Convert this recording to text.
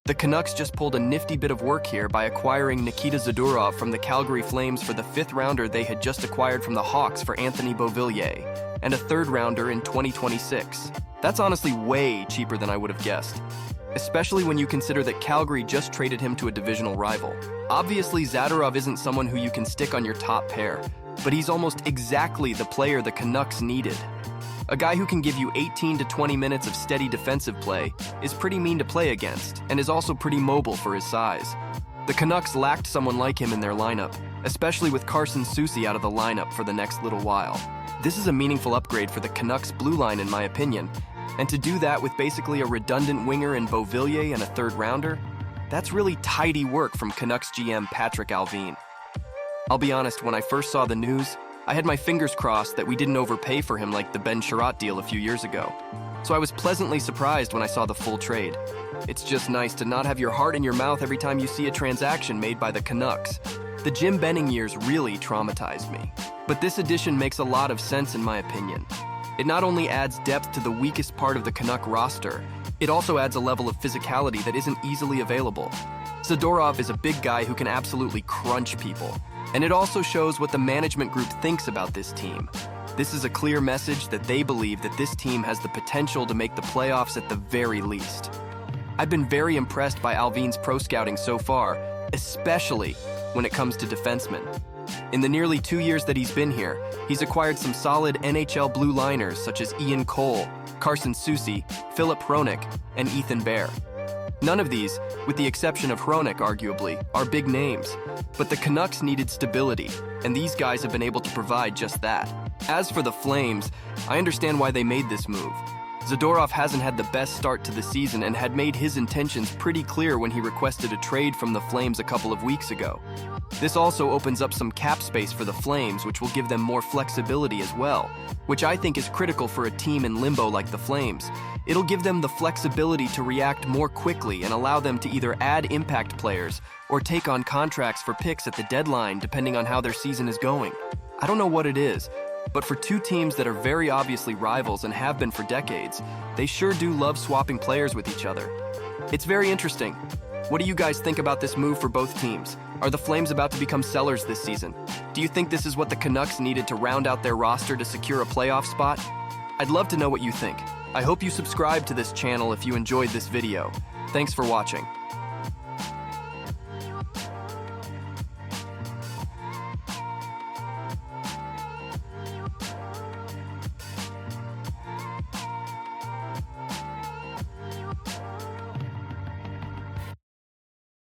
The Canucks just pulled a nifty bit of work here by acquiring Nikita Zadorov from the Calgary Flames for the fifth-rounder they had just acquired from the Hawks for Anthony Beauvillier, and a third-rounder in 2026. That's honestly way cheaper than I would have guessed, especially when you consider that Calgary just traded him to a divisional rival. Obviously, Zadorov isn't someone who you can stick on your top pair, but he's almost exactly the player the Canucks needed. A guy who can give you 18 to 20 minutes of steady defensive play, is pretty mean to play against, and is also pretty mobile for his size. The Canucks lacked someone like him in their lineup, especially with Carson Soucy out of the lineup for the next little while. This is a meaningful upgrade for the Canucks blue line in my opinion, and to do that with basically a redundant winger in Beauvillier and a third-rounder, that's really tidy work from Canucks GM Patrick Allvin. I'll be honest, when I first saw the news, I had my fingers crossed that we didn't overpay for him like the Ben Chiarot deal a few years ago. So I was pleasantly surprised when I saw the full trade. It's just nice to not have your heart in your mouth every time you see a transaction made by the Canucks. The Jim Benning years really traumatized me. But this addition makes a lot of sense in my opinion. It not only adds depth to the weakest part of the Canuck roster, it also adds a level of physicality that isn't easily available. Zadorov is a big guy who can absolutely crunch people. And it also shows what the management group thinks about this team. This is a clear message that they believe that this team has the potential to make the playoffs at the very least. I've been very impressed by Allvin's pro scouting so far, especially when it comes to defensemen. In the nearly 2 years that he's been here, he's acquired some solid NHL blue liners such as Ian Cole, Carson Soucy, Philip Hronek, and Ethan Bear. None of these, with the exception of Hronek arguably, are big names, but the Canucks needed stability, and these guys have been able to provide just that. As for the Flames, I understand why they made this move. Zadorov hasn't had the best start to the season and had made his intentions pretty clear when he requested a trade from the Flames a couple of weeks ago. This also opens up some cap space for the Flames, which will give them more flexibility as well, which I think is critical for a team in limbo like the Flames. It'll give them the flexibility to react more quickly and allow them to either add impact players or take on contracts for picks at the deadline depending on how their season is going. I don't know what it is, but for two teams that are very obviously rivals and have been for decades, they sure do love swapping players with each other. It's very interesting. What do you guys think about this move for both teams? Are the Flames about to become sellers this season? Do you think this is what the Canucks needed to round out their roster to secure a playoff spot? I'd love to know what you think. I hope you subscribe to this channel if you enjoyed this video. Thanks for watching.